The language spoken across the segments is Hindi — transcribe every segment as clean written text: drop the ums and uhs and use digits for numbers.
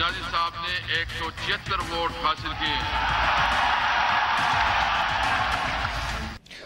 नियाज़ी साहब ने 176 वोट हासिल किए।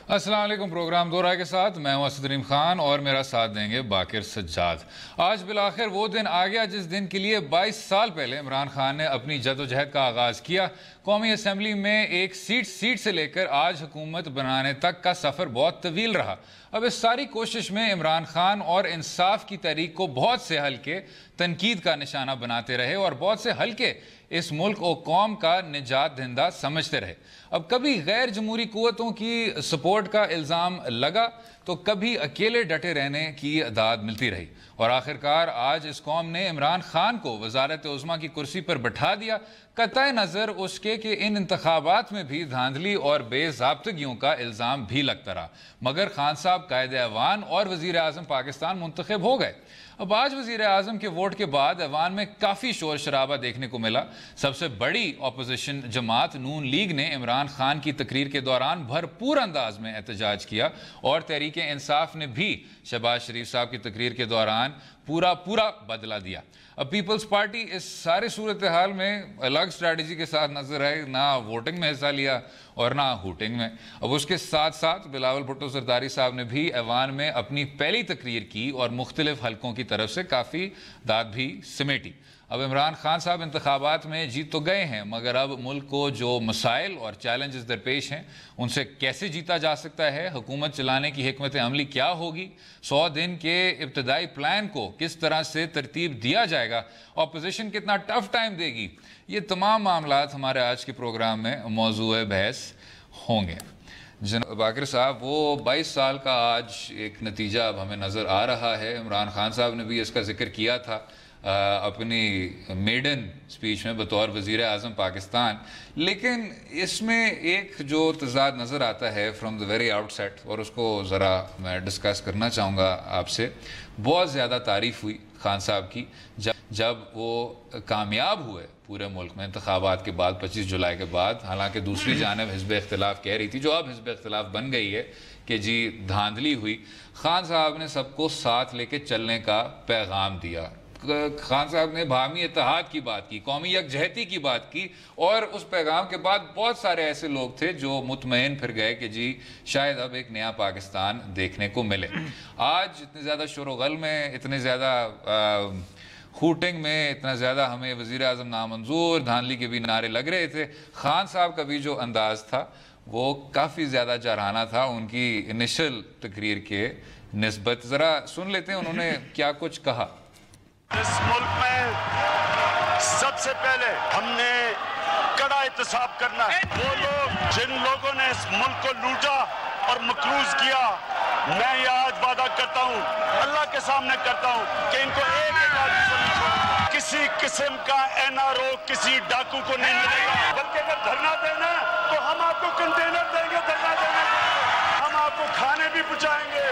अस्सलाम वालेकुम। प्रोग्राम दो राय के साथ मैं हूं असदरीम खान और मेरा साथ देंगे बाकिर सज्जाद। आज बिलाखिर वो दिन आ गया जिस दिन के लिए 22 साल पहले इमरान खान ने अपनी जदोजहद का आगाज़ किया। कौमी असम्बली में एक सीट से लेकर आज हुकूमत बनाने तक का सफ़र बहुत तवील रहा। अब इस सारी कोशिश में इमरान खान और इंसाफ की तहरीक को बहुत से हल्के तनकीद का निशाना बनाते रहे और बहुत से हल्के इस मुल्क और कौम का निजात दहिंदा समझते रहे। अब कभी गैर जमहूरी कुव्वतों की सपोर्ट का इल्ज़ाम लगा तो कभी अकेले डटे रहने की दाद मिलती रही और आखिरकार आज इस कौम ने इमरान खान को वज़ारत उज़्मा की कुर्सी पर बैठा दिया। कतई नज़र उसके कि इन इंतखाबात में भी धांधली और बेज़ाब्तगियों का इल्ज़ाम भी लगता रहा, मगर खान साहब कायद ऐवान और वज़ीर आज़म पाकिस्तान मुंतखब हो गए। अब आज वज़ीर आज़म के वोट के बाद ऐवान में काफ़ी शोर शराबा देखने को मिला। सबसे बड़ी अपोजिशन जमात नून लीग ने इमरान खान की तकरीर के दौरान भरपूर अंदाज में एहतजाज किया और तहरीक इंसाफ ने भी शहबाज शरीफ साहब की तकरीर के दौरान पूरा बदला दिया। अब पीपल्स पार्टी इस सारे सूरत हाल में अलग स्ट्रैटेजी के साथ नजर आई, ना वोटिंग में हिस्सा लिया और ना हूटिंग में। अब उसके साथ साथ बिलावल भुट्टो जरदारी साहब ने भी ऐवान में अपनी पहली तकरीर की और मुख्तलिफ हलकों की तरफ से काफ़ी दाद भी समेटी। अब इमरान खान साहब इंतखाबात में जीत तो गए हैं, मगर अब मुल्क को जो मसाइल और चैलेंजेस दरपेश हैं उनसे कैसे जीता जा सकता है, हुकूमत चलाने की हिकमत अमली क्या होगी, 100 दिन के इब्तदाई प्लान को किस तरह से तरतीब दिया जाएगा, अपोजिशन कितना टफ टाइम देगी, ये तमाम मामलात हमारे आज के प्रोग्राम में मौजूए बहस होंगे। जनाब बाकिर साहब, वो 22 साल का आज एक नतीजा अब हमें नज़र आ रहा है। इमरान खान साहब ने भी इसका जिक्र किया था अपनी मेडन स्पीच में बतौर वज़ीर आज़म पाकिस्तान, लेकिन इसमें एक जो तज़ाद नज़र आता है फ्रॉम द वेरी आउटसेट और उसको ज़रा मैं डिस्कस करना चाहूँगा आपसे। बहुत ज़्यादा तारीफ़ हुई खान साहब की जब वो कामयाब हुए पूरे मुल्क में इंतखाबात के बाद 25 जुलाई के बाद। हालांकि दूसरी जानिब हिज़्ब इख्तिलाफ कह रही थी, जो अब हिज़्ब इख्तिलाफ बन गई है, कि जी धांधली हुई। खान साहब ने सबको साथ लेके चलने का पैगाम दिया। खान साहब ने बाहमी इत्तेहाद की बात की, कौमी यकजहती की बात की और उस पैगाम के बाद बहुत सारे ऐसे लोग थे जो मुतमईन फिर गए कि जी शायद अब एक नया पाकिस्तान देखने को मिले। आज इतने ज़्यादा शोरगल में, इतने ज़्यादा हूटिंग में, इतना ज़्यादा हमें वज़ीर आज़म नामंजूर, धांधली के भी नारे लग रहे थे, खान साहब का भी जो अंदाज़ था वो काफ़ी ज़्यादा जारहाना था उनकी इनिशियल तकरीर के निस्बत। ज़रा सुन लेते हैं उन्होंने क्या कुछ कहा। इस मुल्क में सबसे पहले हमने कड़ा एहतसाब करना है। वो लोग जिन लोगों ने इस मुल्क को लूटा और मकरूज किया, मैं ये आज वादा करता हूँ, अल्लाह के सामने करता हूँ कि इनको एक आदमी से नहीं छोड़ूंगा। किसी किस्म का एनआरओ किसी डाकू को नहीं मिलेगा। बल्कि अगर धरना देना तो हम आपको कंटेनर देंगे, धरना देने के लिए हम आपको खाने भी पहुँचाएंगे,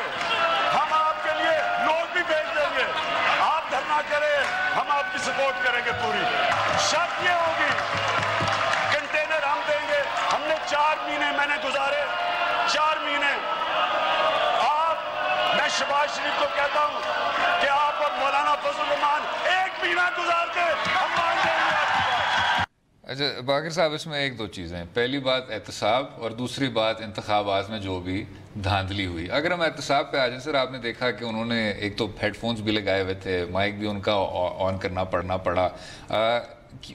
हम आपके लिए लोग भी भेज देंगे। आप धरना करें, हम आपकी सपोर्ट करेंगे पूरी। शर्त ये होगी, कंटेनर हम देंगे। हमने 4 महीने मैंने गुजारे, 4 महीने। मैं शहबाज शरीफ को कहता हूं कि आप और मौलाना फजल रहमान 1 महीना गुजार के हम मान देंगे। अच्छा बाकिर साहब, इसमें एक दो चीज़ें हैं। पहली बात एहतसाब और दूसरी बात इंतखाबात में जो भी धांधली हुई। अगर हम एहतसाब पे आ जाए सर, आपने देखा कि उन्होंने एक तो हेडफोन्स भी लगाए हुए थे, माइक भी उनका ऑन करना पड़ा,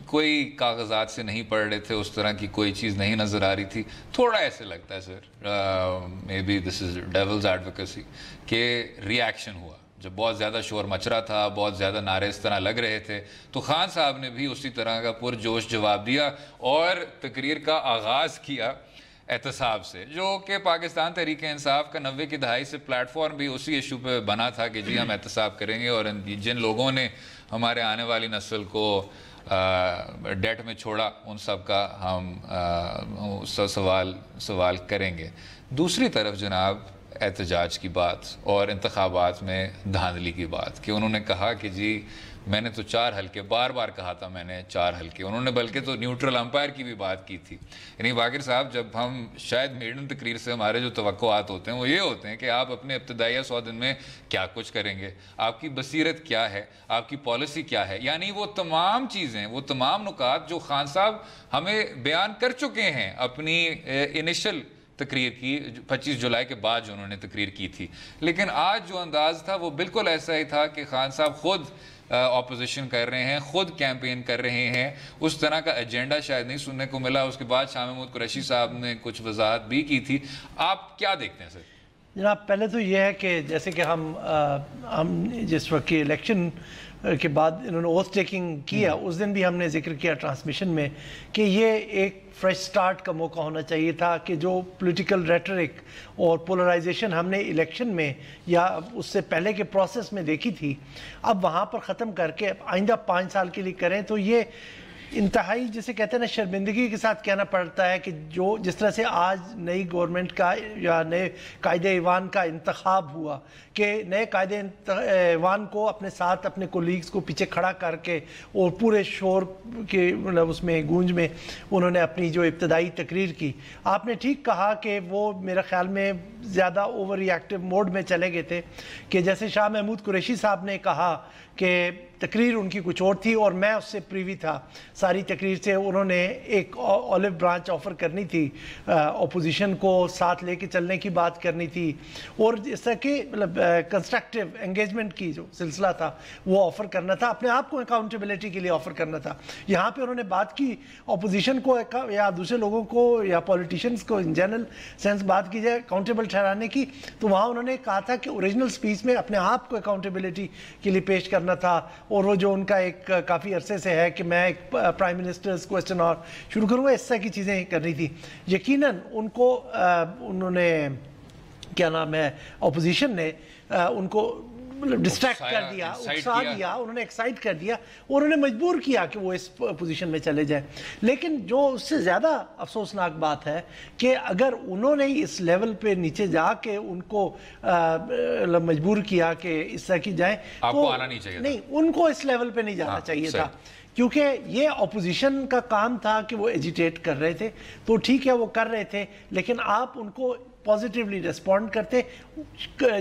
कोई कागजात से नहीं पढ़ रहे थे, उस तरह की कोई चीज़ नहीं नज़र आ रही थी। थोड़ा ऐसे लगता है sir, may be this is devil's advocacy, के रिएक्शन हुआ जब बहुत ज़्यादा शोर मच रहा था, बहुत ज़्यादा नारे इस तरह लग रहे थे, तो खान साहब ने भी उसी तरह का पुरजोश जवाब दिया और तकरीर का आगाज़ किया एहतसाब से, जो कि पाकिस्तान तहरीक इंसाफ का 90 की दहाई से प्लेटफॉर्म भी उसी इशू पे बना था कि जी हम एहतसाब करेंगे और जिन लोगों ने हमारे आने वाली नस्ल को डेट में छोड़ा उन सब का हम सवाल करेंगे। दूसरी तरफ जनाब, एहतजाज की बात और इंतखाबात में धांधली की बात कि उन्होंने कहा कि जी मैंने तो 4 हल्के बार बार कहा था, मैंने 4 हल्के, उन्होंने बल्कि तो न्यूट्रल अंपायर की भी बात की थी। यानी बाकिर साहब, जब हम शायद मेडन तकरीर से हमारे जो तवक्कुआत होते हैं वो ये होते हैं कि आप अपने इब्तदाइया 100 दिन में क्या कुछ करेंगे, आपकी बसीरत क्या है, आपकी पॉलिसी क्या है। यानी वो तमाम चीज़ें, वो तमाम नुकात जो खान साहब हमें बयान कर चुके हैं अपनी इनिशियल तकरीर की 25 जुलाई के बाद जो उन्होंने तकरीर की थी। लेकिन आज जो अंदाज था वो बिल्कुल ऐसा ही था कि खान साहब खुद ऑपोजिशन कर रहे हैं, खुद कैंपेन कर रहे हैं। उस तरह का एजेंडा शायद नहीं सुनने को मिला। उसके बाद शाह महमूद कुरैशी साहब ने कुछ वजाहत भी की थी। आप क्या देखते हैं सर? जनाब, पहले तो यह है कि जैसे कि हम जिस वक्त की इलेक्शन के बाद इन्होंने ओथ टेकिंग किया, उस दिन भी हमने जिक्र किया ट्रांसमिशन में कि ये एक फ्रेश स्टार्ट का मौका होना चाहिए था कि जो पॉलिटिकल रेटरिक और पोलराइजेशन हमने इलेक्शन में या उससे पहले के प्रोसेस में देखी थी, अब वहाँ पर ख़त्म करके आइंदा 5 साल के लिए करें। तो ये इंतहाई, जिसे कहते हैं ना, शर्मिंदगी के साथ कहना पड़ता है कि जो जिस तरह से आज नई गवर्नमेंट का या नए कायदे ईवान का इंतखाब हुआ कि नए कायदे ईवान को अपने साथ अपने कोलीग्स को पीछे खड़ा करके और पूरे शोर के मतलब उसमें गूंज में उन्होंने अपनी जो इब्तदाई तकरीर की, आपने ठीक कहा कि वो मेरे ख्याल में ज़्यादा ओवर रिएक्टिव मोड में चले गए थे कि जैसे शाह महमूद कुरैशी साहब ने कहा कि तकरीर उनकी कुछ और थी और मैं उससे प्रीवी था सारी तकरीर से। उन्होंने एक ऑलिव ब्रांच ऑफ़र करनी थी, अपोजिशन को साथ लेके चलने की बात करनी थी और इस तरह की मतलब कंस्ट्रक्टिव एंगेजमेंट की जो सिलसिला था वो ऑफ़र करना था, अपने आप को अकाउंटेबिलिटी के लिए ऑफ़र करना था। यहाँ पे उन्होंने बात की अपोजिशन को या दूसरे लोगों को या पॉलिटिशियंस को इन जनरल सेंस बात की जाए अकाउंटेबल ठहराने की, तो वहाँ उन्होंने कहा था कि ओरिजिनल स्पीच में अपने आप को अकाउंटेबिलिटी के लिए पेश करना था। और वो जो उनका एक काफ़ी अरसे से है कि मैं एक प्राइम मिनिस्टर्स क्वेश्चन और शुरू करूँगा, इस तरह की चीज़ें करनी थी। यकीनन उनको उन्होंने क्या नाम है अपोजिशन ने उनको डिस्ट्रैक्ट कर दिया, उकसा दिया, उन्होंने एक्साइट कर दिया और उन्हें मजबूर किया कि वो इस पोजीशन में चले जाए। लेकिन जो उससे ज़्यादा अफसोसनाक बात है कि अगर उन्होंने इस लेवल पे नीचे जाके उनको मजबूर किया कि इस तरह की जाए, आपको आना नहीं चाहिए, नहीं, उनको इस लेवल पे नहीं जाना चाहिए था, क्योंकि ये अपोजिशन का काम था कि वो एजिटेट कर रहे थे। तो ठीक है, वो कर रहे थे, लेकिन आप उनको पॉजिटिवली रिस्पॉन्ड करते,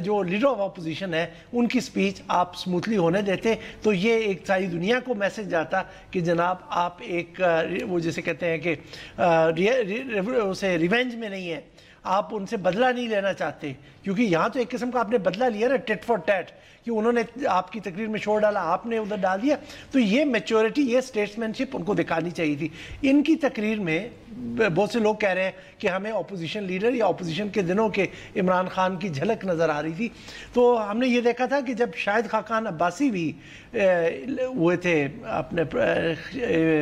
जो लीडर ऑफ अपोजिशन है उनकी स्पीच आप स्मूथली होने देते, तो ये एक सारी दुनिया को मैसेज जाता कि जनाब आप एक वो जैसे कहते हैं कि उसे रिवेंज में नहीं है, आप उनसे बदला नहीं लेना चाहते। क्योंकि यहाँ तो एक किस्म का आपने बदला लिया ना, टिट फॉर टैट, कि उन्होंने आपकी तकरीर में शोर डाला, आपने उधर डाल दिया। तो ये मैच्योरिटी, ये स्टेट्समैनशिप उनको दिखानी चाहिए थी। इनकी तकरीर में बहुत से लोग कह रहे हैं कि हमें अपोजिशन लीडर या अपोजिशन के दिनों के इमरान खान की झलक नज़र आ रही थी। तो हमने ये देखा था कि जब शाहिद खाकान अब्बासी भी हुए थे, अपने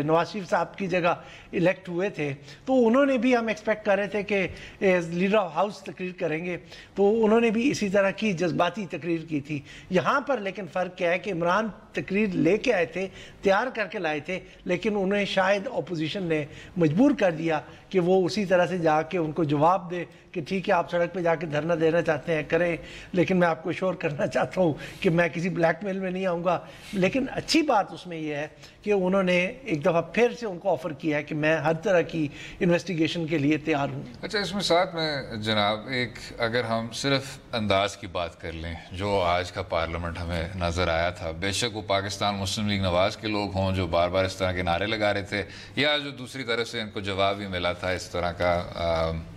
नवाज शरीफ साहब की जगह इलेक्ट हुए थे, तो उन्होंने भी, हम एक्सपेक्ट कर रहे थे कि लीडर ऑफ हाउस तकरीर करेंगे, तो उन्होंने भी इसी तरह की जज्बाती तकरीर की थी। यहाँ पर लेकिन फ़र्क क्या है कि इमरान तकरीर लेके आए थे, तैयार करके लाए थे, लेकिन उन्हें शायद अपोजिशन ने मजबूर कर दिया कि वो उसी तरह से जाके उनको जवाब दे कि ठीक है, आप सड़क पे जाके धरना देना चाहते हैं करें, लेकिन मैं आपको श्योर करना चाहता हूँ कि मैं किसी ब्लैकमेल में नहीं आऊँगा। लेकिन अच्छी बात उसमें यह है कि उन्होंने एक दफ़ा फिर से उनको ऑफ़र किया है कि मैं हर तरह की इन्वेस्टिगेशन के लिए तैयार हूँ। अच्छा, इसमें साथ में जनाब एक अगर हम सिर्फ अंदाज की बात कर लें, जो आज का पार्लियामेंट हमें नज़र आया था, बेशक वो पाकिस्तान मुस्लिम लीग नवाज के लोग हों जो बार बार इस तरह के नारे लगा रहे थे, या जो दूसरी तरफ से इनको जवाब भी मिला था इस तरह का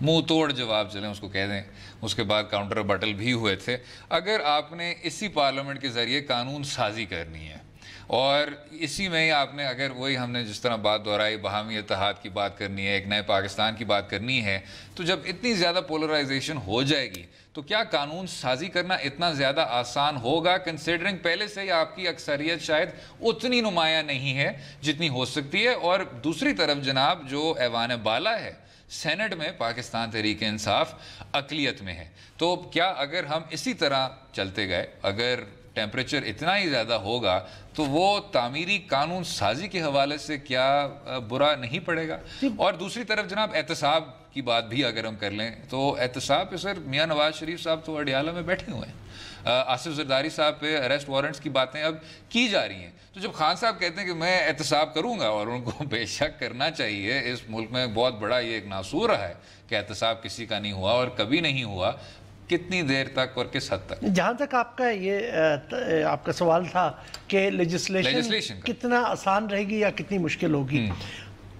मुंह तोड़ जवाब चलें उसको कह दें, उसके बाद काउंटर बटल भी हुए थे। अगर आपने इसी पार्लियामेंट के ज़रिए कानून साजी करनी है और इसी में ही आपने अगर वही हमने जिस तरह बात दोहराई, बाहमी इत्तेहाद की बात करनी है, एक नए पाकिस्तान की बात करनी है, तो जब इतनी ज़्यादा पोलराइजेशन हो जाएगी तो क्या कानून साजी करना इतना ज़्यादा आसान होगा, कंसिडरिंग पहले से ही आपकी अक्सरियत शायद उतनी नुमाया नहीं है जितनी हो सकती है। और दूसरी तरफ जनाब जो ऐवान बाला है सेनेट में, पाकिस्तान तहरीक इंसाफ अक़लियत में है, तो क्या अगर हम इसी तरह चलते गए, अगर टेम्परेचर इतना ही ज़्यादा होगा, तो वो तामीरी कानून साजी के हवाले से क्या बुरा नहीं पड़ेगा? और दूसरी तरफ जनाब एहतसाब की बात भी अगर हम कर लें तो एहतसाब पे सर मियां नवाज शरीफ साहब तो अडियाला में बैठे हुए हैं, आसिफ जरदारी साहब पे अरेस्ट वारंट्स की बातें अब की जा रही हैं। तो जब खान साहब कहते हैं कि मैं एहतसाब करूंगा, और उनको बेशक करना चाहिए, इस मुल्क में बहुत बड़ा ये एक नासूर रहा है कि एहतसाब किसी का नहीं हुआ और कभी नहीं हुआ, कितनी देर तक और किस हद तक? जहाँ तक आपका ये आपका सवाल था कि लेजिस्लेशन कितना आसान रहेगी या कितनी मुश्किल होगी,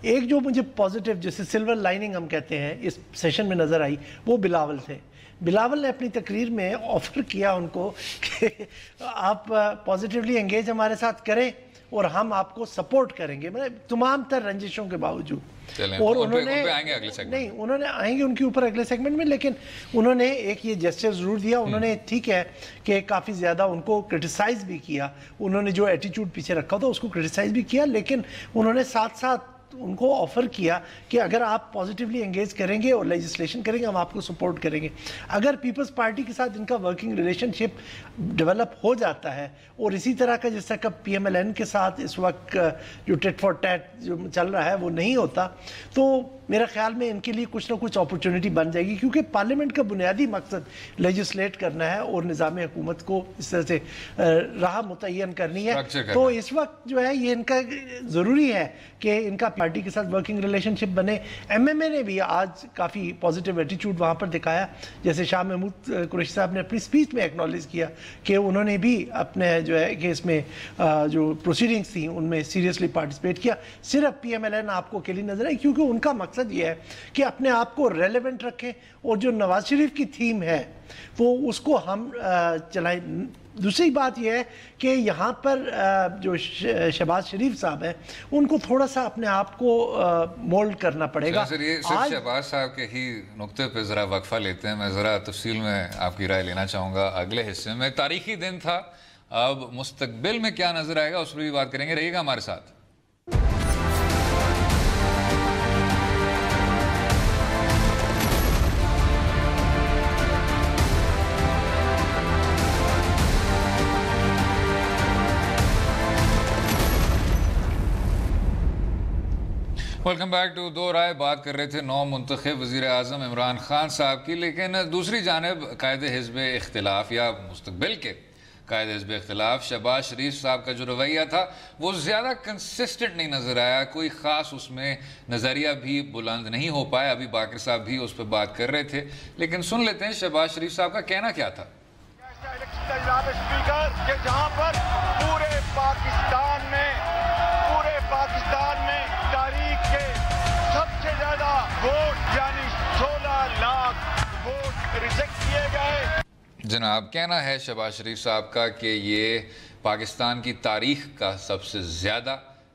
एक जो मुझे पॉजिटिव जैसे सिल्वर लाइनिंग हम कहते हैं इस सेशन में नज़र आई वो बिलावल थे। बिलावल ने अपनी तकरीर में ऑफर किया उनको कि आप पॉजिटिवली एंगेज हमारे साथ करें और हम आपको सपोर्ट करेंगे, मतलब तमाम तर रंजिशों के बावजूद। और उन्होंने नहीं, उन्होंने आएंगे उनके ऊपर अगले सेगमेंट में, लेकिन उन्होंने एक ये जेस्चर ज़रूर दिया। उन्होंने ठीक है कि काफ़ी ज़्यादा उनको क्रिटिसाइज़ भी किया, उन्होंने जो एटीट्यूड पीछे रखा था उसको क्रिटिसाइज़ भी किया, लेकिन उन्होंने साथ साथ उनको ऑफर किया कि अगर आप पॉजिटिवली एंगेज करेंगे और लेजिस्लेशन करेंगे हम आपको सपोर्ट करेंगे। अगर पीपल्स पार्टी के साथ इनका वर्किंग रिलेशनशिप डेवलप हो जाता है और इसी तरह का जिस तरह का PMLN के साथ इस वक्त जो टेट फॉर टैट जो चल रहा है वो नहीं होता, तो मेरा ख्याल में इनके लिए कुछ ना कुछ अपॉर्चुनिटी बन जाएगी, क्योंकि पार्लियामेंट का बुनियादी मकसद लेजिस्लेट करना है और निज़ाम हुकूमत को इस तरह से राह मुतय्यन करनी है। तो इस वक्त जो है ये इनका ज़रूरी है कि इनका पार्टी के साथ वर्किंग रिलेशनशिप बने। MMA ने भी आज काफ़ी पॉजिटिव एटीट्यूड वहाँ पर दिखाया, जैसे शाह महमूद कुरैशी साहब ने अपनी स्पीच में एक्नॉलेज किया कि उन्होंने भी अपने जो है कि इसमें जो प्रोसीडिंग्स थी उनमें सीरियसली पार्टिसिपेट किया। सिर्फ PMLN आपको अकेली नजर आई क्योंकि उनका मकसद ये है कि अपने आप को रेलेवेंट रखें और जो नवाज शरीफ की थीम है तो उसको हम चलाएं। दूसरी बात यह है कि यहाँ पर जो शहबाज शरीफ साहब हैं उनको थोड़ा सा अपने आप को मोल्ड करना पड़ेगा। सर ये सिर्फ शहबाज साहब के ही नुक्ते पे ज़रा वक्फा लेते हैं, मैं ज़रा तफसील में आपकी राय लेना चाहूँगा अगले हिस्से में। तारीखी दिन था, अब मुस्तकबिल में क्या नजर आएगा उस पर भी बात करेंगे, रहिएगा हमारे साथ। वेलकम बैक टू दो राय। बात कर रहे थे नौ मुंतखब वज़ीर आज़म इमरान खान साहब की, लेकिन दूसरी जानिब कायदे हिज़्ब इख्तिलाफ या मुस्तकबिल के कायदे हिज़्ब इख्तिलाफ शहबाज शरीफ साहब का जो रवैया था वो ज़्यादा कंसिस्टेंट नहीं नज़र आया, कोई ख़ास उसमें नज़रिया भी बुलंद नहीं हो पाया। अभी बाकर साहब भी उस पर बात कर रहे थे, लेकिन सुन लेते हैं शहबाज शरीफ साहब का कहना क्या था। जहाँ पर पूरे पाकिस्तान में तारीख के सबसे ज्यादा वोट यानी 16 लाख वोट रिजेक्ट किए गए। जनाब कहना है शहबाज शरीफ साहब का कि ये पाकिस्तान की तारीख का सबसे ज़्यादा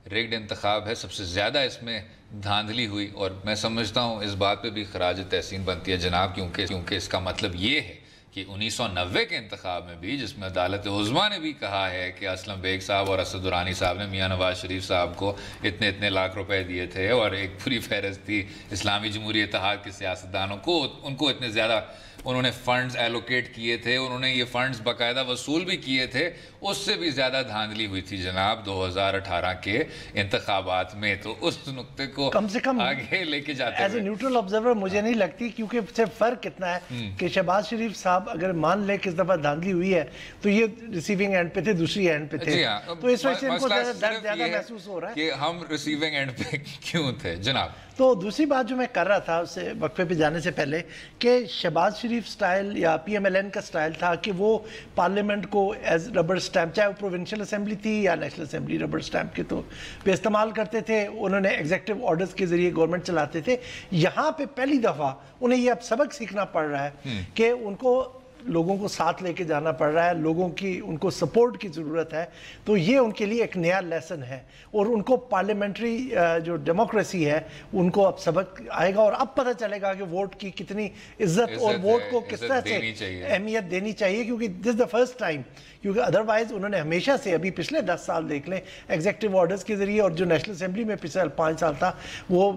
रिग्ड इंतखाब है, सबसे ज़्यादा इसमें धांधली हुई। और मैं समझता हूँ इस बात पे भी खराज तहसीन बनती है जनाब, क्योंकि इसका मतलब ये है कि 1990 के इंतखाब में भी, जिसमें अदालत उज़्मा ने भी कहा है कि असलम बेग साहब और असद दुरानी साहब ने मियां नवाज शरीफ साहब को इतने इतने लाख रुपए दिए थे और एक पूरी फहरिस्त थी इस्लामी जमहूरी इत्तेहाद के सियासतदानों को, उनको इतने ज़्यादा उन्होंने फ़ंड्स एलोकेट किए थे, उन्होंने ये फ़ंड्स बाकायदा वसूल भी किए थे, उससे भी ज़्यादा धांधली हुई थी जनाब 2018 के इंतखाबात में। तो उस नुक्ते को कम से कम आगे लेके जाते एज ए न्यूट्रल ऑब्जर्वर मुझे नहीं लगती, क्योंकि सिर्फ फ़र्क कितना है कि शहबाज शरीफ साहब अगर मान ले किस दफ़ा धांधली हुई है तो ये रिसीविंग एंड पे थे, दूसरी एंड पे थे, तो इस वजह से इनको ज़्यादा महसूस हो रहा है कि हम रिसीविंग एंड पे क्यों थे जनाब। तो दूसरी बात जो मैं कर रहा था उससे वक्फे पे जाने से पहले कि शहबाज शरीफ स्टाइल या PMLN का स्टाइल था कि वो पार्लियामेंट को एज रबर स्टैम्प, चाहे वो प्रोविंशियल असेंबली थी या नेशनल असेंबली, रबर स्टैम्प के तो पे इस्तेमाल करते थे। उन्होंने एग्जेक्टिव ऑर्डर्स के ज़रिए गवर्नमेंट चलाते थे। यहाँ पे पहली दफ़ा उन्हें ये अब सबक सीखना पड़ रहा है कि उनको लोगों को साथ लेके जाना पड़ रहा है, लोगों की उनको सपोर्ट की ज़रूरत है। तो ये उनके लिए एक नया लेसन है और उनको पार्लियामेंट्री जो डेमोक्रेसी है उनको अब सबक आएगा और अब पता चलेगा कि वोट की कितनी इज्जत और वोट को किस तरह से अहमियत देनी चाहिए, क्योंकि दिस द फर्स्ट टाइम, क्योंकि अदरवाइज उन्होंने हमेशा से अभी पिछले 10 साल देख लें एग्जेक्टिव ऑर्डर्स के ज़रिए, और जो नेशनल असेंबली में पिछले 5 साल था वो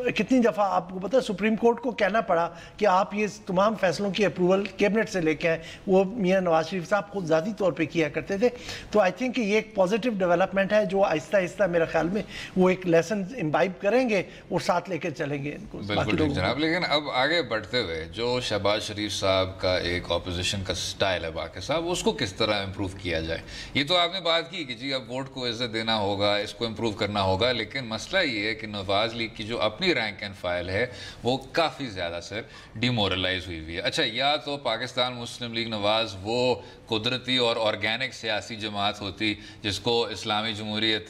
कितनी दफ़ा आपको पता है सुप्रीम कोर्ट को कहना पड़ा कि आप ये तमाम फैसलों की अप्रूवल कैबिनेट से लेके आए, वो मियां नवाज शरीफ साहब खुद ज़ाती तौर पे किया करते थे। तो आई थिंक ये एक पॉजिटिव डेवलपमेंट है जो आहिस्ता आहिस्ता मेरे ख्याल में वो एक लेसन इम्बाइब करेंगे और साथ लेकर चलेंगे इनको। बिल्कुल ठीक जनाब, लेकिन अब आगे बढ़ते हुए जो शहबाज शरीफ साहब का एक ऑपोजिशन का स्टाइल है बाकी साहब, उसको किस तरह इम्प्रूव किया जाए। ये तो आपने बात की कि जी अब वोट को इज्जत देना होगा, इसको इम्प्रूव करना होगा, लेकिन मसला ये है कि नवाज लीग की जो अपनी रैंक एंड फाइल है वो काफ़ी ज़्यादा सर डिमोरलाइज हुई हुई है। अच्छा, या तो पाकिस्तान मुस्लिम लीग नवाज वो कुदरती और ऑर्गेनिक सियासी जमात होती जिसको इस्लामी जमहूरियत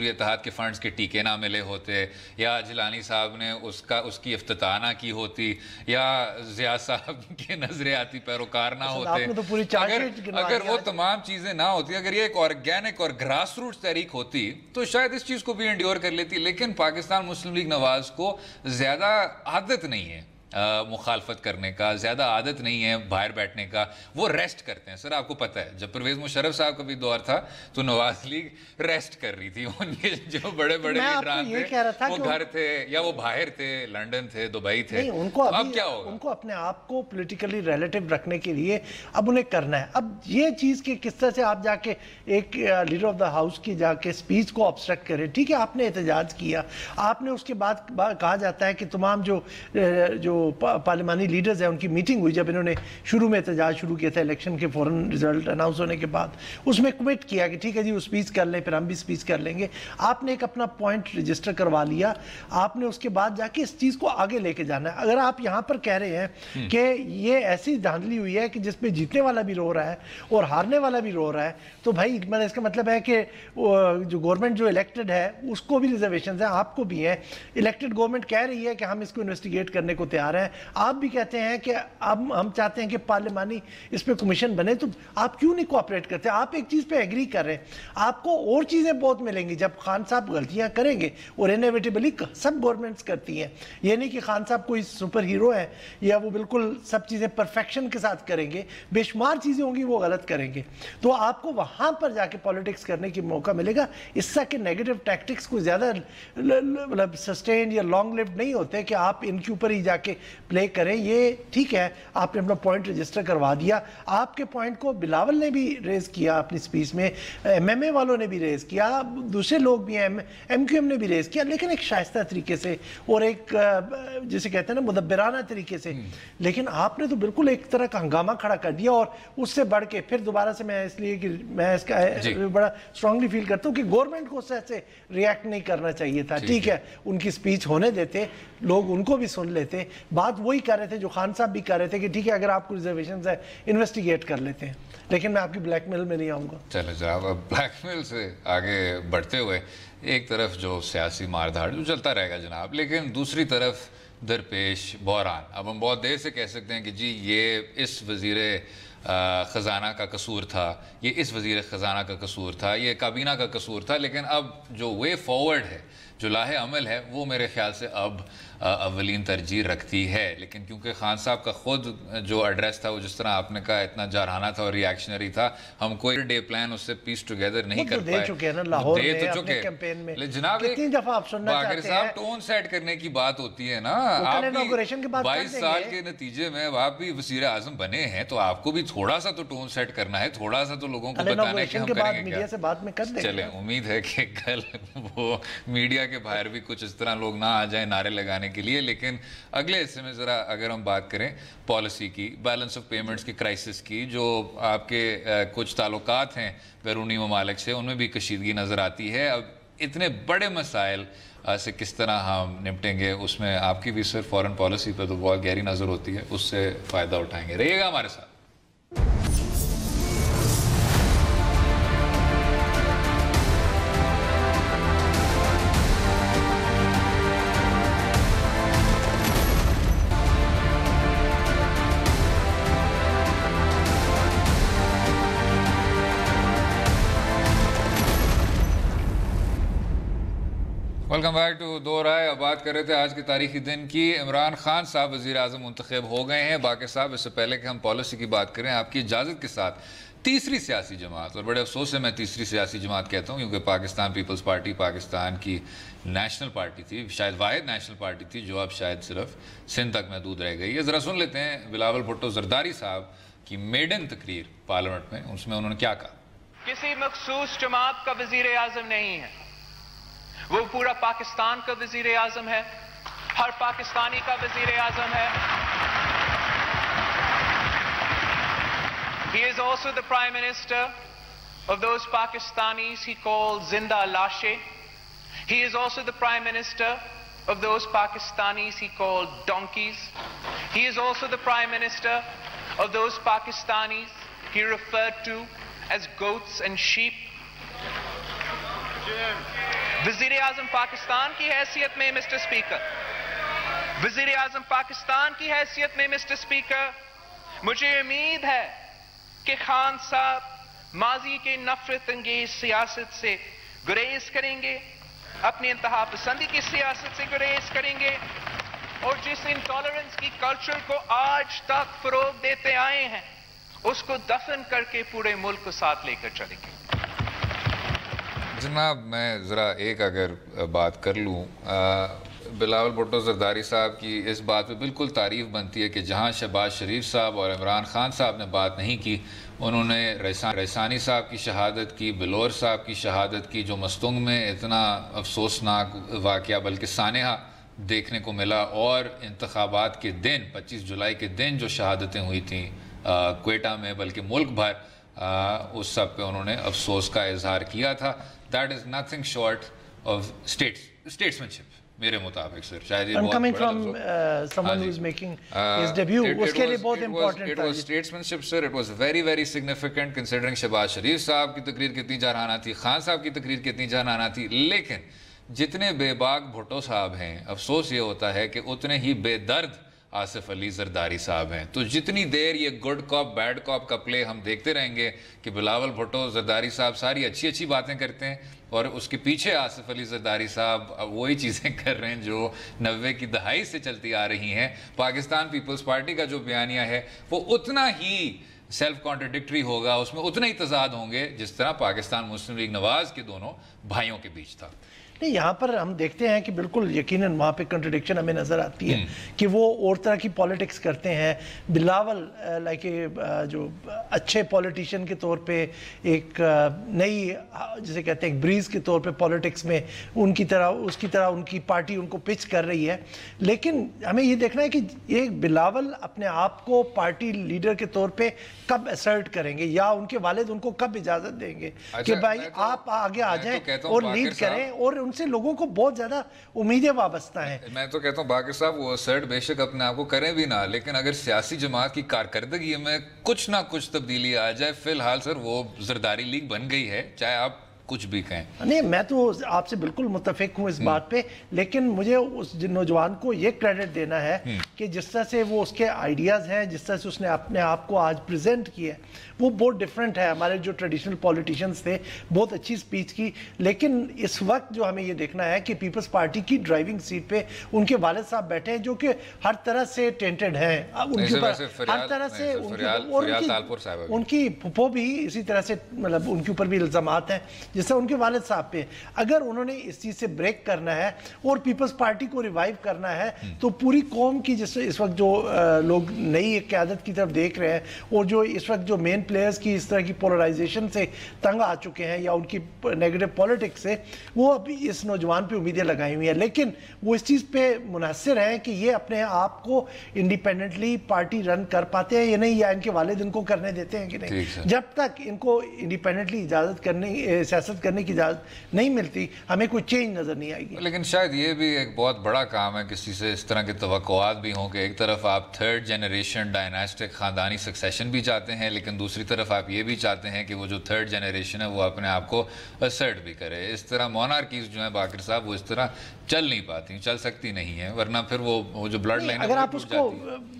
इत्तेहाद के फंड्स के टीके ना मिले होते, या जिलानी साहब ने उसकी इफ्तिताह ना की होती, या ज़िया साहब के नजरियाती पैरोकार ना होते। तो अगर वो तमाम चीज़ें ना होती, अगर ये एक ऑर्गेनिक और ग्रास रूट्स तहरीक होती तो शायद इस चीज़ को भी इंड्योर कर लेती। लेकिन पाकिस्तान मुस्लिम लीग नवाज को ज़्यादा आदत नहीं है मुखालफत करने का, ज़्यादा आदत नहीं है बाहर बैठने का, वो रेस्ट करते हैं। सर आपको पता है जब परवेज़ मुशर्रफ साहब का भी दौर था तो नवाज लीग रेस्ट कर रही थी। उनके जो बड़े बड़े लीडरान थे वो घर थे या वो बाहर थे, लंदन थे, दुबई थे। उनको अब क्या होगा? उनको अपने आप को पॉलिटिकली रिलेटिव रखने के लिए अब उन्हें करना है। अब ये चीज़ कि किस तरह से आप जाके एक लीडर ऑफ द हाउस की जाके स्पीच को ऑब्स्ट्रक्ट करें, ठीक है आपने एहतजाज किया, आपने उसके बाद कहा जाता है कि तमाम जो पार्लिमानी लीडर्स हैं उनकी मीटिंग हुई जब इन्होंने शुरू में एहतजाज शुरू किया था इलेक्शन के फौरन रिजल्ट अनाउंस होने के बाद, उसमें कमिट किया कि ठीक है जी वो स्पीच कर लें, फिर हम भी स्पीच कर लेंगे। आपने एक अपना पॉइंट रजिस्टर करवा लिया, आपने उसके बाद जाके इस चीज़ को आगे लेके जाना है। अगर आप यहाँ पर कह रहे हैं कि ये ऐसी धांधली हुई है कि जिसपे जीतने वाला भी रो रहा है और हारने वाला भी रो रहा है, तो भाई मैंने इसका मतलब है कि जो गवर्नमेंट जो इलेक्टेड है उसको भी रिजर्वेशन है, आपको भी है। इलेक्टेड गवर्नमेंट कह रही है कि हम इसको इन्वेस्टिगेट करने को तैयार हैं, आप भी कहते हैं कि अब हम चाहते हैं कि पार्लिमानी इस पे कमीशन बने, तो आप क्यों नहीं कोऑपरेट करते? आप एक चीज़ पे एग्री कर रहे हैं, आपको और चीज़ें बहुत मिलेंगी जब खान साहब गलतियां करेंगे और इनएविटेबली सब गवर्नमेंट्स करती हैं। ये नहीं कि खान साहब कोई सुपर हीरो है या वो बिल्कुल सब चीज़ें परफेक्शन के साथ करेंगे, बेशुमार चीज़ें होंगी वो गलत करेंगे, तो आपको वहाँ पर जाके पॉलिटिक्स करने की मौका मिलेगा। इससे कि नेगेटिव टैक्टिक्स को ज़्यादा मतलब सस्टेन या लॉन्ग लिव्ड नहीं होते कि आप इनके ऊपर ही जाके प्ले करें। ये ठीक है आपने अपना पॉइंट रजिस्टर करवा दिया, आपके पॉइंट को बिलावल ने भी रेज किया अपनी स्पीच में, एमएमए वालों ने भी रेज किया, दूसरे लोग भी हैं, एमक्यूएम ने भी रेज किया, लेकिन एक शाइस्ता तरीके से और एक जिसे कहते हैं ना मुदब्बिराना तरीके से। लेकिन आपने तो बिल्कुल एक तरह का हंगामा खड़ा कर दिया और उससे बढ़ के फिर दोबारा से मैं इसलिए कि मैं इसका बड़ा स्ट्रांगली फील करता हूँ कि गवर्नमेंट को उससे रिएक्ट नहीं करना चाहिए था। ठीक है उनकी स्पीच होने देते, लोग उनको भी सुन लेते, बात वही कर रहे थे जो खान साहब भी कर रहे थे कि ठीक है अगर आपको रिजर्वेशन है इन्वेस्टिगेट कर लेते हैं, लेकिन मैं आपकी ब्लैकमेल में नहीं आऊँगा। चलो जनाब, अब ब्लैकमेल से आगे बढ़ते हुए एक तरफ जो सियासी मारधाड़ जो चलता रहेगा जनाब, लेकिन दूसरी तरफ दरपेश बहरान। अब हम बहुत देर से कह सकते हैं कि जी ये इस वज़ीर ख़जाना का कसूर था, ये इस वज़ीर ख़जाना का कसूर था, ये काबीना का कसूर था, लेकिन अब जो वे फॉरवर्ड है, जो लाहे अमल है, वो मेरे ख्याल से अब अव्वलीन तरजीह रखती है। लेकिन क्योंकि खान साहब का खुद जो एड्रेस था वो जिस तरह आपने कहा इतना जारहाना था और रिएक्शनरी था, हम कोई डे प्लान उससे पीस टुगेदर नहीं कर पाए। दे तो चुके कैंपेन में जनाब, कितनी दफा आप सुनना चाहते हैं, टोन सेट करने की बात होती है ना। आप 22 साल के नतीजे में आप भी वज़ीर आज़म बने हैं तो आपको भी थोड़ा सा तो टोन सेट करना है, थोड़ा सा तो लोगों को बताना है कि हम करेंगे क्या। चले, उम्मीद है कि कल वो मीडिया के बाहर भी कुछ इस तरह लोग ना आ जाए नारे लगाने के लिए। लेकिन अगले हिस्से में जरा अगर हम बात करें पॉलिसी की, बैलेंस ऑफ पेमेंट्स की क्राइसिस की, जो आपके कुछ ताल्लुकात हैं बैरूनी ममालिक से, उनमें भी कशीदगी नजर आती है। अब इतने बड़े मसाइल से किस तरह हम निपटेंगे, उसमें आपकी भी सिर्फ फॉरेन पॉलिसी पर तो बहुत गहरी नजर होती है, उससे फायदा उठाएंगे। रहिएगा हमारे साथ। वेलकम बैक टू दो राय। अब बात कर रहे थे आज के तारीखी दिन की। इमरान खान साहब वज़ीर आज़म मुंतखब हो गए हैं। बाकी साहब, इससे पहले कि हम पॉलिसी की बात करें, आपकी इजाज़त के साथ तीसरी सियासी जमात, और बड़े अफसोस से मैं तीसरी सियासी जमात कहता हूँ क्योंकि पाकिस्तान पीपल्स पार्टी पाकिस्तान की नेशनल पार्टी थी, शायद वाहिद नेशनल पार्टी थी जो अब शायद सिर्फ सिंध तक महदूद रह गई है। ज़रा सुन लेते हैं बिलावल भुट्टो जरदारी साहब की मेडन तकरीर पार्लियामेंट में, उसमें उन्होंने क्या कहा। किसी मखसूस जमात का वजीर आजम नहीं है, वो पूरा पाकिस्तान का वजीर आजम है, हर पाकिस्तानी का वजीर आजम है। He is also the Prime Minister of those Pakistanis he called Zinda Lashe. He is also the Prime Minister of those Pakistanis he called donkeys. He is also the Prime Minister of those Pakistanis he referred to as goats and sheep. वज़ीर आज़म पाकिस्तान की हैसियत में मिस्टर स्पीकर, वज़ीर आज़म पाकिस्तान की हैसियत में मिस्टर स्पीकर, मुझे उम्मीद है कि खान साहब माजी के नफरत अंगेज सियासत से गुरेज करेंगे, अपनी इंतहा पसंदी की सियासत से गुरेज करेंगे, और जिस इंटॉलरेंस की कल्चर को आज तक फरोग देते आए हैं उसको दफन करके पूरे मुल्क को साथ लेकर चलेंगे। जनाब, मैं ज़रा एक अगर बात कर लूँ, बिलावल भुट्टो जरदारी साहब की इस बात पे बिल्कुल तारीफ़ बनती है कि जहाँ शहबाज शरीफ साहब और इमरान खान साहब ने बात नहीं की, उन्होंने रईसानी साहब की शहादत की, बिलोर साहब की शहादत की, जो मस्तुंग में इतना अफसोसनाक वाक़या बल्कि सानेहा देखने को मिला, और इंतखाबात के दिन 25 जुलाई के दिन जो शहादतें हुई थी क्वेटा में, बल्कि मुल्क भर, उस सब पे उन्होंने अफसोस का इजहार किया था। That is nothing short of statesmanship मेरे मुताबिक सर। शायद ये coming from someone who is making his debut, उसके लिए बहुत important it was statesmanship sir, it was very very significant considering Shahbaz शरीफ साहब की तकरीर कितनी जारहाना थी, खान साहब की तकरीर कितनी जारहाना थी, लेकिन जितने बेबाक भुट्टो साहब हैं, अफसोस ये होता है कि उतने ही बेदर्द आसिफ अली जरदारी साहब हैं। तो जितनी देर ये गुड कॉप बैड कॉप का प्ले हम देखते रहेंगे कि बिलावल भुट्टो जरदारी साहब सारी अच्छी अच्छी बातें करते हैं और उसके पीछे आसिफ अली जरदारी साहब वही चीज़ें कर रहे हैं जो 90 की दहाई से चलती आ रही हैं, पाकिस्तान पीपल्स पार्टी का जो बयानिया है वो उतना ही सेल्फ कॉन्ट्रडिक्टरी होगा, उसमें उतने ही तजाद होंगे जिस तरह पाकिस्तान मुस्लिम लीग नवाज के दोनों भाइयों के बीच था। नहीं, यहाँ पर हम देखते हैं कि बिल्कुल यकीनन वहाँ पे कंट्रडिक्शन हमें नज़र आती है कि वो और तरह की पॉलिटिक्स करते हैं। बिलावल लाइक जो अच्छे पॉलिटिशियन के तौर पे एक नई जिसे कहते हैं एक ब्रीज के तौर पे पॉलिटिक्स में उसकी तरह उनकी पार्टी उनको पिच कर रही है, लेकिन हमें ये देखना है कि ये बिलावल अपने आप को पार्टी लीडर के तौर पे कब असर्ट करेंगे या उनके वालिद उनको कब इजाज़त देंगे कि भाई आप आगे आ जाएं और लीड करें, और उनसे लोगों को बहुत ज्यादा उम्मीदें वाबस्ता हैं। मैं तो कहता हूं बाकर साहब वो असर्ट बेशक अपने आप को करें भी ना, लेकिन अगर सियासी जमात की कारकर्दगी में कुछ ना कुछ तब्दीली आ जाए, फिलहाल सर वो जरदारी लीग बन गई है, चाहे आप कुछ भी कहें। नहीं, मैं तो आपसे बिल्कुल मुत्तफिक हूँ इस बात पे, लेकिन मुझे उस नौजवान को ये क्रेडिट देना है कि जिस तरह से वो उसके आइडियाज़ हैं, जिस तरह से उसने अपने आप को आज प्रेजेंट किया है, वो बहुत डिफरेंट है। हमारे जो ट्रेडिशनल पॉलिटिशियंस थे, बहुत अच्छी स्पीच की, लेकिन इस वक्त जो हमें ये देखना है कि पीपल्स पार्टी की ड्राइविंग सीट पे उनके वालिद साहब बैठे हैं जो कि हर तरह से टेंटेड हैं, उनके ऊपर हर तरह से उनकी फुफो भी इसी तरह से, मतलब उनके ऊपर भी इल्ज़ामात हैं जिससे उनके वालिद साहब पे। अगर उन्होंने इस चीज़ से ब्रेक करना है और पीपल्स पार्टी को रिवाइव करना है तो पूरी कौम की, जिस इस वक्त जो लोग नई एक क़यादत की तरफ देख रहे हैं और जो इस वक्त जो मेन प्लेयर्स की इस तरह की पोलराइजेशन से तंग आ चुके हैं या उनकी नेगेटिव पॉलिटिक्स से, वो अभी इस नौजवान पे उम्मीदें लगाई हुई हैं, लेकिन वो इस चीज़ पे मुनहसर हैं कि ये अपने आप को इंडिपेंडेंटली पार्टी रन कर पाते हैं या नहीं, या इनके वालिद इनको करने देते हैं कि नहीं। जब तक इनको इंडिपेंडेंटली इजाज़त करने सियासत करने की इजाज़त नहीं मिलती, हमें कोई चेंज नज़र नहीं आएगी। लेकिन शायद ये भी एक बहुत बड़ा काम है किसी से इस तरह के तवक्कुआत भी हों कि एक तरफ आप थर्ड जनरेशन डायनास्टिक ख़ानदानी सक्सेशन भी चाहते हैं, लेकिन दूसरी तरफ आप ये भी चाहते हैं कि वो जो थर्ड जनरेशन है वो अपने आप को असर्ट भी करे। इस तरह मोनार्कीज जो है बाकर साहब वो इस तरह चल नहीं पाती, चल सकती नहीं है, वरना फिर वो जो ब्लड लाइन, अगर आप उसको,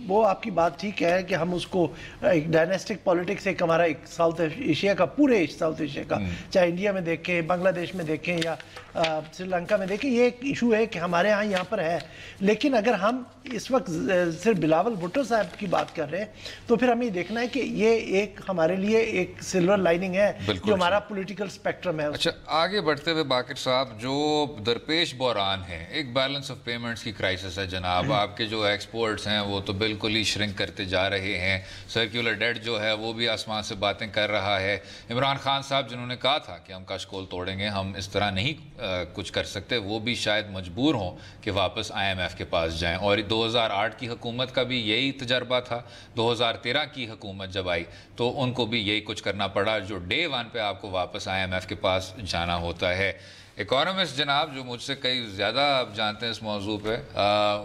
वो आपकी बात ठीक है कि हम उसको एक डायनेस्टिक पॉलिटिक्स, एक हमारा एक साउथ एशिया का, पूरे साउथ एशिया का, चाहे इंडिया में देखें, बांग्लादेश में देखें या श्रीलंका में देखें, ये एक इशू है कि हमारे यहाँ पर है। लेकिन अगर हम इस वक्त सिर्फ बिलावल भुट्टो साहब की बात कर रहे हैं तो फिर हमें देखना है कि ये एक हमारे लिए एक सिल्वर लाइनिंग है जो हमारा पॉलिटिकल स्पेक्ट्रम है। अच्छा, आगे बढ़ते हुए बाकिर साहब, जो दरपेश बहरान है, एक बैलेंस ऑफ पेमेंट्स की क्राइसिस है जनाब। आपके जो एक्सपोर्ट्स हैं वो तो बिल्कुल ही श्रिंक करते जा रहे हैं, सर्कुलर डेट जो है वो भी आसमान से बातें कर रहा है। इमरान खान साहब जिन्होंने कहा था कि हम कशकोल तोड़ेंगे, हम इस तरह नहीं कुछ कर सकते, वो भी शायद मजबूर हों कि वापस IMF के पास जाएं। और 2008 की हुकूमत का भी यही तजर्बा था। 2013 की हुकूमत जब आई तो उनको भी यही कुछ करना पड़ा, जो डे 1 पे आपको वापस IMF के पास जाना होता है। इकोनॉमिस्ट जनाब जो मुझसे कई ज़्यादा आप जानते हैं इस मौजू पे,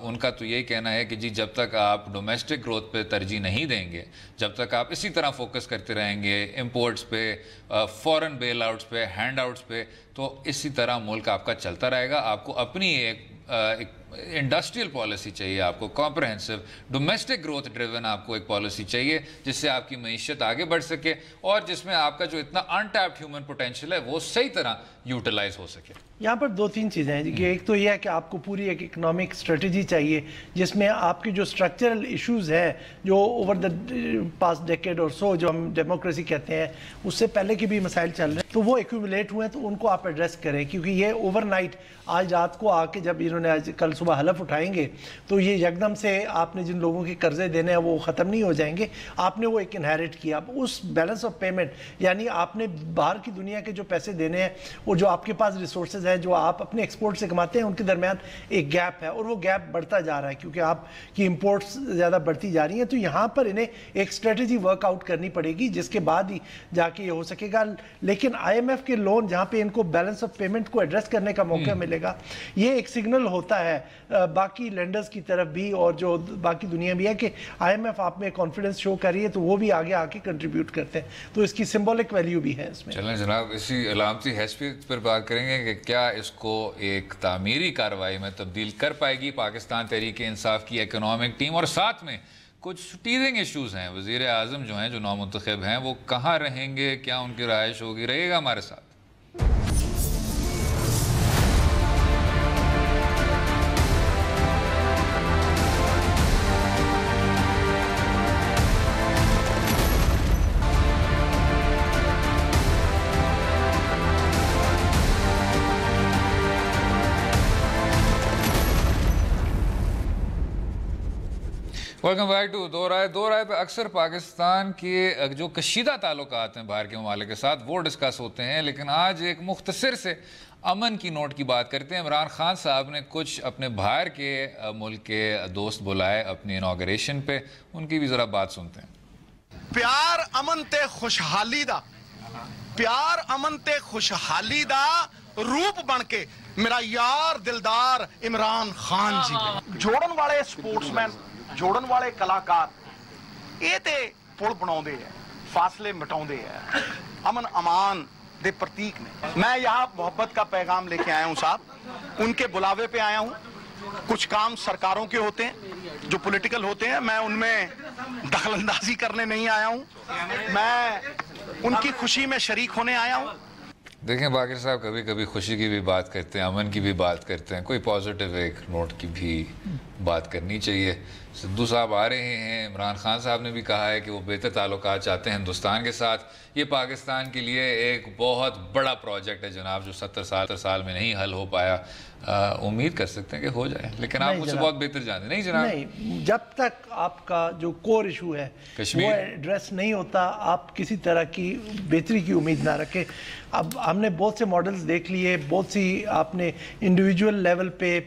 उनका तो यही कहना है कि जी जब तक आप डोमेस्टिक ग्रोथ पे तरजीह नहीं देंगे, जब तक आप इसी तरह फोकस करते रहेंगे इंपोर्ट्स पे, फॉरेन बेल आउट्स पे, हैंड आउट्स पे, तो इसी तरह मुल्क आपका चलता रहेगा। आपको अपनी एक इंडस्ट्रियल पॉलिसी चाहिए, आपको कॉम्प्रहेंसिव डोमेस्टिक ग्रोथ ड्रिवन आपको एक पॉलिसी चाहिए जिससे आपकी मईशत आगे बढ़ सके और जिसमें आपका जो इतना अनटैप्ड ह्यूमन पोटेंशियल है वो सही तरह यूटिलाइज हो सके। यहाँ पर दो तीन चीज़ें हैं कि एक तो यह है कि आपको पूरी एक इकोनॉमिक स्ट्रेटजी चाहिए जिसमें आपके जो स्ट्रक्चरल इश्यूज हैं जो ओवर द पास्ट डेकेड और सो, जो हम डेमोक्रेसी कहते हैं, उससे पहले के भी मसाइल चल रहे हैं, तो वो एक्यूमुलेट हुए हैं, तो उनको आप एड्रेस करें। क्योंकि ये ओवरनाइट आज रात को आके जब इन्होंने आज कल सुबह हलफ उठाएंगे तो ये यकदम से आपने जिन लोगों के कर्जे देने हैं वो ख़त्म नहीं हो जाएंगे। आपने वो एक इनहेरिट किया। अब उस बैलेंस ऑफ पेमेंट यानी आपने बाहर की दुनिया के जो पैसे देने हैं और जो आपके पास रिसोर्सेज हैं जो आप अपने एक्सपोर्ट से कमाते हैं, उनके दरमियान एक गैप है और वो गैप बढ़ता जा रहा है क्योंकि आपकी इम्पोर्ट्स ज़्यादा बढ़ती जा रही हैं। तो यहाँ पर इन्हें एक स्ट्रेटजी वर्कआउट करनी पड़ेगी जिसके बाद ही जाके ये हो सकेगा। लेकिन IMF के लोन जहाँ पे इनको बैलेंस ऑफ पेमेंट को एड्रेस करने का मौका मिलेगा, ये एक सिग्नल होता है बाकी लेंडर्स की तरफ भी और जो बाकी दुनिया भी है कि IMF आप में कॉन्फिडेंस शो कर रही है तो वो भी आगे आके कंट्रीब्यूट करते हैं। तो इसकी सिंबॉलिक वैल्यू भी है इसमें। चलें जनाब, इसी अलामती हैसियत पर बात करेंगे कि क्या इसको एक तामीरी कार्रवाई में तब्दील कर पाएगी पाकिस्तान तहरीक इंसाफ की इकोनॉमिक टीम। और साथ में कुछ टीजिंग इश्यूज हैं, वज़ीर आज़म जो हैं, जो नामुंतखब हैं, वो कहाँ रहेंगे, क्या उनकी रहायश होगी, रहेगा हमारे साथ। वेलकम बैक टू दो राय पे अक्सर पाकिस्तान के जो कशीदा ताल्लुकात हैं बाहर के ममालिक के साथ वो डिस्कस होते हैं, लेकिन आज एक मुख्तसर से अमन की नोट की बात करते हैं। इमरान खान साहब ने कुछ अपने बाहर के मुल्क के दोस्त बुलाए अपनी इनॉग्रेशन पे, उनकी भी ज़रा बात सुनते हैं। प्यार अमन ते खुशहाली दा, प्यार अमन ते खुशहाली दा रूप बन के मेरा यार दिलदार इमरान खान जी जोड़न वाले स्पोर्ट्समैन, जोड़न वाले कलाकार, ये ते पुल बनाउंदे है, फासले मिटाउंदे है, अमन अमान दे प्रतीक ने। मैं यहाँ मोहब्बत का पैगाम लेके आया हूँ साहब, उनके बुलावे पे आया हूँ। कुछ काम सरकारों के होते हैं जो पॉलिटिकल होते हैं, मैं उनमें दखलंदाजी करने नहीं आया हूँ, मैं उनकी खुशी में शरीक होने आया हूँ। देखें बाकिर साहब, कभी कभी खुशी की भी बात करते हैं, अमन की भी बात करते हैं, कोई पॉजिटिव एक नोट की भी बात करनी चाहिए। सिद्धू साहब आ रहे हैं, इमरान खान साहब ने भी कहा है कि वो बेहतर ताल्लुकात चाहते हैं हिंदुस्तान के साथ। ये पाकिस्तान के लिए एक बहुत बड़ा प्रोजेक्ट है जनाब, जो 70 साल में नहीं हल हो पाया। उम्मीद कर सकते हैं कि हो जाए, लेकिन आप मुझसे बहुत बेहतर जानते हैं। नहीं जनाब, नहीं, जब तक आपका जो कोर इशू है वो एड्रेस नहीं होता, आप किसी तरह की बेहतरी की उम्मीद ना रखें। अब हमने बहुत से मॉडल्स देख लिए, बहुत सी आपने इंडिविजुअल लेवल पे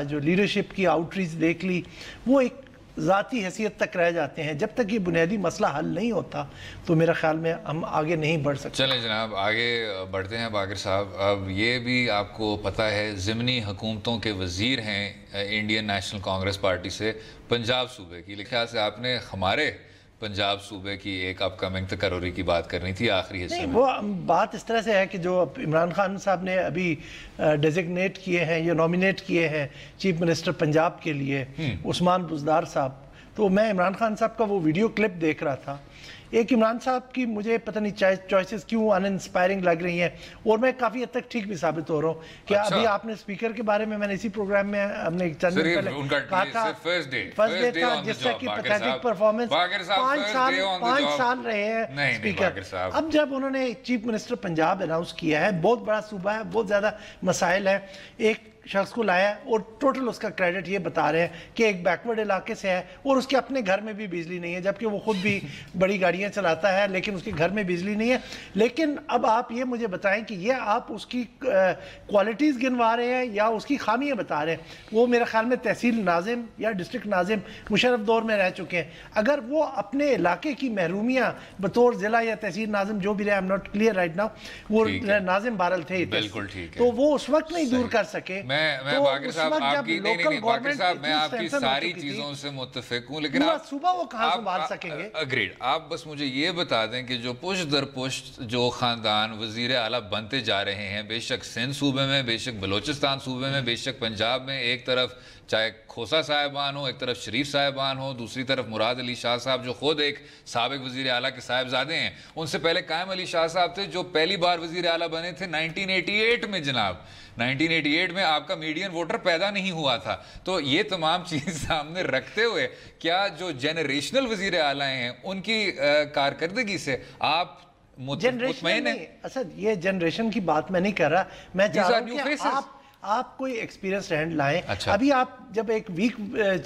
जो लीडरशिप की आउटरीच देख ली, वो एक ज़ाती हैसियत तक रह जाते हैं। जब तक ये बुनियादी मसला हल नहीं होता तो मेरा ख्याल में हम आगे नहीं बढ़ सकते। चलें जनाब, आगे बढ़ते हैं बाकिर साहब। अब ये भी आपको पता है ज़िमनी हुकूमतों के वज़ीर हैं इंडियन नेशनल कांग्रेस पार्टी से पंजाब सूबे की। लिखा से आपने हमारे पंजाब सूबे की एक अपकमिंग तकर्री की बात करनी थी आखिरी हिस्से में। वो बात इस तरह से है कि जो इमरान खान साहब ने अभी डेजिग्नेट किए हैं या नॉमिनेट किए हैं चीफ मिनिस्टर पंजाब के लिए उस्मान बुज़दार साहब, तो मैं इमरान खान साहब का वो वीडियो क्लिप देख रहा था। एक इमरान साहब की मुझे पता नहीं चॉइसेस क्यों अनइंस्पायरिंग लग रही हैं, और मैं काफ़ी हद तक ठीक भी साबित हो रहा हूँ कि अभी आपने स्पीकर के बारे में मैंने इसी प्रोग्राम में हमने एक चंद दिन पहले कहा था, फर्स्ट डे था जिससे कि पैथेटिक परफॉर्मेंस, 5 साल रहे हैं स्पीकर। अब जब उन्होंने चीफ मिनिस्टर पंजाब अनाउंस किया है, बहुत बड़ा सूबा है, बहुत ज़्यादा मसाइल है, एक शख्स को लाया और टोटल उसका क्रेडिट ये बता रहे हैं कि एक बैकवर्ड इलाके से है और उसके अपने घर में भी बिजली नहीं है, जबकि वो खुद भी बड़ी गाड़ियां चलाता है लेकिन उसके घर में बिजली नहीं है। लेकिन अब आप ये मुझे बताएं कि ये आप उसकी क्वालिटीज़ गिनवा रहे हैं या उसकी खामियां बता रहे हैं। वो मेरे ख्याल में तहसील नाजिम या डिस्ट्रिक्ट नाजिम मुशर्रफ दौर में रह चुके हैं। अगर वो अपने इलाके की महरूमियाँ बतौर ज़िला या तहसील नाजिम जो भी रहे, I am not clear right now, वो नाजिम बारल थे, तो वो उस वक्त नहीं दूर कर सके। मैं बाकिर साहब आपकी नहीं बाकिर साहब मैं आपकी सारी चीजों से मुत्तफिक हूं, लेकिन आप सुबह वो कहां संभाल सकेंगे? अग्रीड। आप बस मुझे ये बता दें कि जो पुश दर पुश जो खानदान वजीर आला बनते जा रहे हैं, बेशक सिंध सूबे में, बेशक बलोचिस्तान सूबे में, बेशक पंजाब में, एक तरफ चाहे खोसा साहिबान हो, एक तरफ शरीफ साहिबान हो, दूसरी तरफ मुराद अली शाह साहब जो खुद एक साबिक वजीर आला के साहिबजादे हैं, उनसे पहले कायम अली शाह साहब थे जो पहली बार वजीर आला बने थे 1988 में। जनाब 1988 में आपका मीडियन वोटर पैदा नहीं हुआ था। तो ये तमाम चीज सामने रखते हुए क्या जो जनरेशनल वजीर आला हैं उनकी कारकर्दगी से आप मुतमईन हैं? असद ये जनरेशन की बात मैं नहीं कर रहा, मैं चाह रहा हूं कि आप कोई एक्सपीरियंस हैंड लाएं। अच्छा। अभी आप जब एक वीक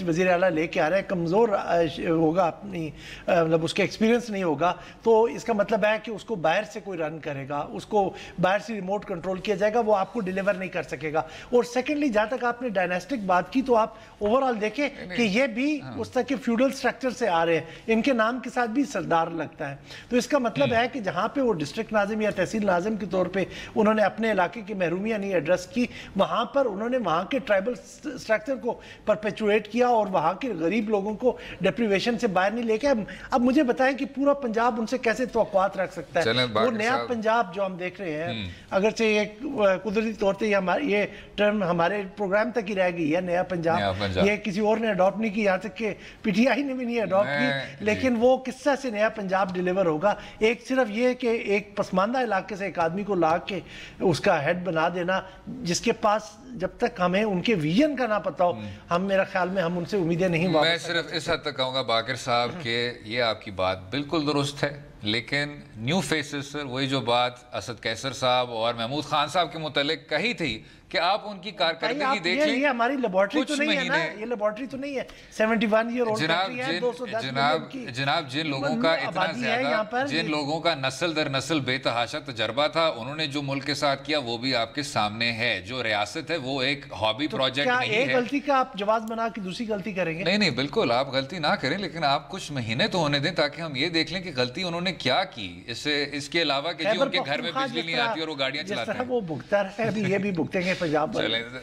वज़ीर आला लेके आ रहे हैं, कमज़ोर होगा अपनी मतलब उसके एक्सपीरियंस नहीं होगा, तो इसका मतलब है कि उसको बाहर से कोई रन करेगा, उसको बाहर से रिमोट कंट्रोल किया जाएगा, वो आपको डिलीवर नहीं कर सकेगा। और सेकेंडली जहाँ तक आपने डायनेस्टिक बात की, तो आप ओवरऑल देखें कि ये भी उस तरह के फ्यूडल स्ट्रक्चर से आ रहे हैं, इनके नाम के साथ भी सरदार लगता है। तो इसका मतलब है कि जहाँ पे वो डिस्ट्रिक्ट नाजिम या तहसील नाजिम के तौर पर उन्होंने अपने इलाके की महरूमियाँ नहीं एड्रेस की, वहाँ पर उन्होंने वहाँ के ट्राइबल स्ट्रक्चर को परपेचुएट किया और वहाँ के गरीब लोगों को डिप्रीवेशन से बाहर नहीं लेके। अब मुझे बताएं कि पूरा पंजाब उनसे कैसे तवक्कुआत रख सकता है? वो नया पंजाब जो हम देख रहे हैं, अगरचे ये कुदरती तौर पर ये टर्म हमारे प्रोग्राम तक ही रह गई है, नया पंजाब, ये किसी और ने अडॉप्ट नहीं की, यहाँ तक कि पीटीआई ने भी नहीं अडॉप्ट की। लेकिन वो किस्सा से नया पंजाब डिलीवर होगा? एक सिर्फ ये कि एक पसमानदा इलाके से एक आदमी को ला के उसका हेड बना देना, जिसके पास जब तक हमें उनके विजन का ना पता हो, हम मेरा ख्याल में हम उनसे उम्मीदें नहीं। मैं सिर्फ इस हद तक कहूँगा बाकिर साहब के ये आपकी बात बिल्कुल दुरुस्त है, लेकिन न्यू फेसेस सर, वही जो बात असद कैसर साहब और महमूद खान साहब के मुतालिक कही थी कि आप उनकी कारकर्दगी देख लें। ये हमारी लेबोरेटरी तो नहीं है ना, ये लेबोरेटरी तो नहीं है। 71 ईयर ओल्ड कंट्री है, 210 जनाब जिन लोगों का इतना ज्यादा, जिन लोगों का नस्ल दर नस्ल बेतहाशा तजर्बा था, उन्होंने जो मुल्क के साथ किया वो भी आपके सामने है। जो रियासत है वो एक हॉबी प्रोजेक्ट नहीं है। एक गलती का आप जवाब बना के दूसरी गलती करेंगे? नहीं, बिल्कुल आप गलती ना करें, लेकिन आप कुछ महीने तो होने दें ताकि हम ये देख लें कि गलती उन्होंने क्या की। इसके अलावा कि जी उनके घर में बिजली नहीं आती और वो गाड़ियां चलाते हैं, वो भुगता है, अभी ये भी भुगतेंगे Punjab.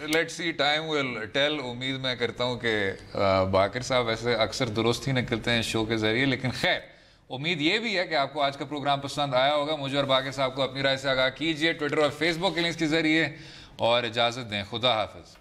Let's see, time will tell. उम्मीद मैं करता हूं कि बाकिर साहब वैसे अक्सर दुरुस्त ही निकलते हैं शो के जरिए, लेकिन खैर उम्मीद ये भी है कि आपको आज का प्रोग्राम पसंद आया होगा। मुझे और बाकिर साहब को अपनी राय से आगाह कीजिए ट्विटर और फेसबुक के लिंक्स के जरिए, और इजाजत दें। खुदा हाफिज।